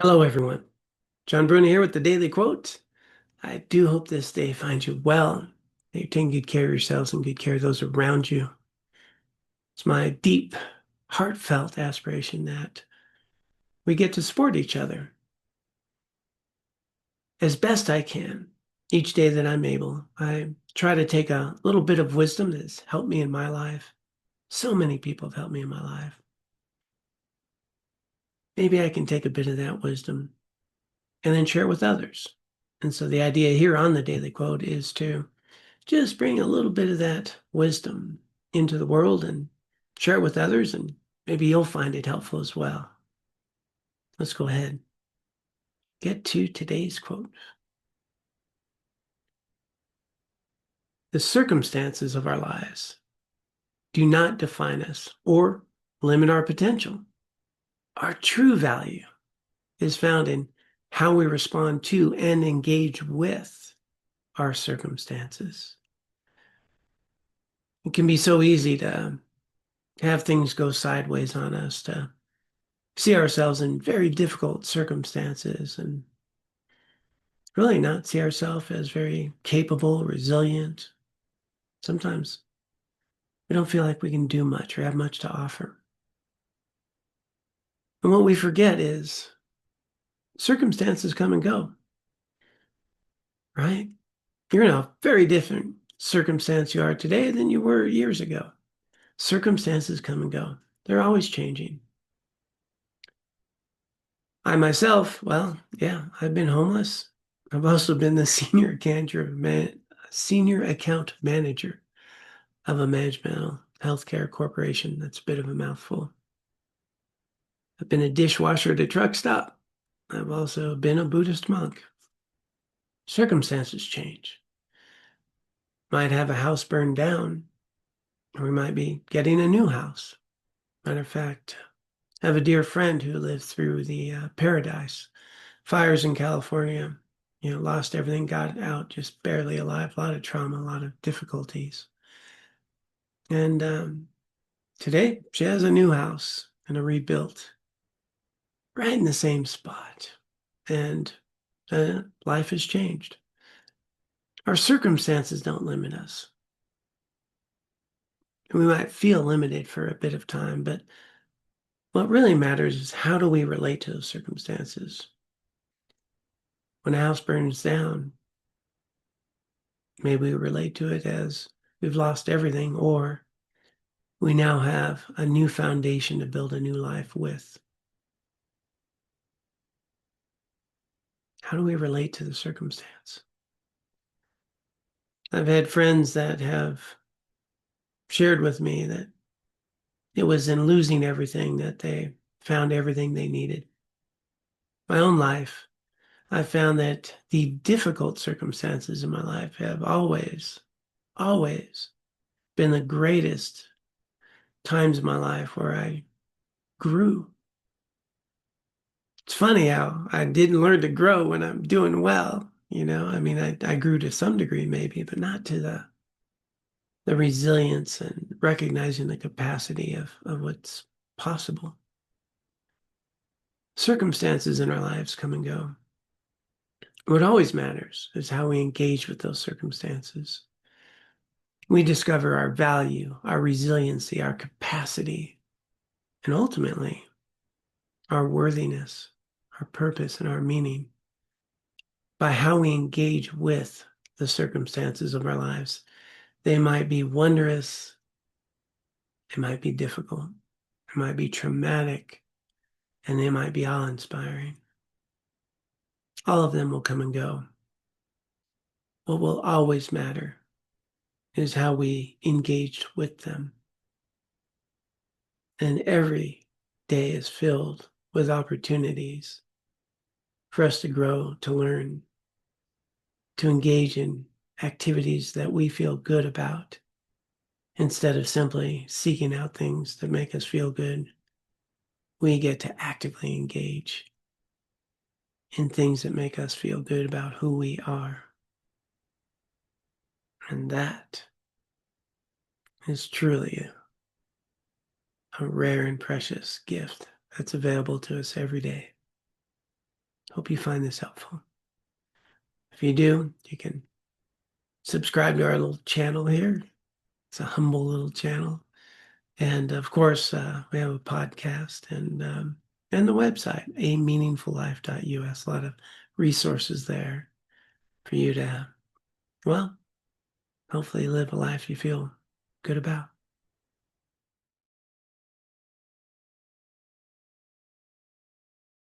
Hello, everyone. John Bruna here with the Daily Quote. I do hope this day finds you well, that you're taking good care of yourselves and good care of those around you. It's my deep, heartfelt aspiration that we get to support each other as best I can each day that I'm able. I try to take a little bit of wisdom that's helped me in my life. So many people have helped me in my life. Maybe I can take a bit of that wisdom and then share it with others. And so the idea here on the Daily Quote is to just bring a little bit of that wisdom into the world and share it with others, and maybe you'll find it helpful as well. Let's go ahead. Get to today's quote. The circumstances of our lives do not define us or limit our potential. Our true value is found in how we respond to and engage with our circumstances. It can be so easy to have things go sideways on us, to see ourselves in very difficult circumstances and really not see ourselves as very capable, resilient. Sometimes we don't feel like we can do much or have much to offer. And what we forget is circumstances come and go, right? You're in a very different circumstance you are today than you were years ago. Circumstances come and go. They're always changing. I myself, well, yeah, I've been homeless. I've also been the senior account manager of a management healthcare corporation. That's a bit of a mouthful. I've been a dishwasher at a truck stop. I've also been a Buddhist monk. Circumstances change. Might have a house burned down, or we might be getting a new house. Matter of fact, I have a dear friend who lived through the Paradise fires in California. Lost everything, got out just barely alive. A lot of trauma, a lot of difficulties. And today, she has a new house and a rebuilt right in the same spot. And life has changed. Our circumstances don't limit us. We might feel limited for a bit of time, but what really matters is how do we relate to those circumstances? When a house burns down, maybe we relate to it as we've lost everything, or we now have a new foundation to build a new life with. How do we relate to the circumstance? I've had friends that have shared with me that it was in losing everything that they found everything they needed. My own life, I found that the difficult circumstances in my life have always, always been the greatest times in my life where I grew. It's funny how I didn't learn to grow when I'm doing well. I mean, I grew to some degree maybe, but not to the resilience and recognizing the capacity of what's possible. Circumstances in our lives come and go. What always matters is how we engage with those circumstances. We discover our value, our resiliency, our capacity, and ultimately our worthiness, our purpose, and our meaning by how we engage with the circumstances of our lives. They might be wondrous, it might be difficult, it might be traumatic, and they might be awe-inspiring. All of them will come and go. What will always matter is how we engaged with them. And every day is filled with opportunities for us to grow, to learn, to engage in activities that we feel good about instead of simply seeking out things that make us feel good. We get to actively engage in things that make us feel good about who we are. And that is truly a rare and precious gift that's available to us every day. Hope you find this helpful. If you do, you can subscribe to our little channel here. It's a humble little channel. And of course, we have a podcast and the website, ameaningfullife.us. A lot of resources there for you to, well, hopefully live a life you feel good about.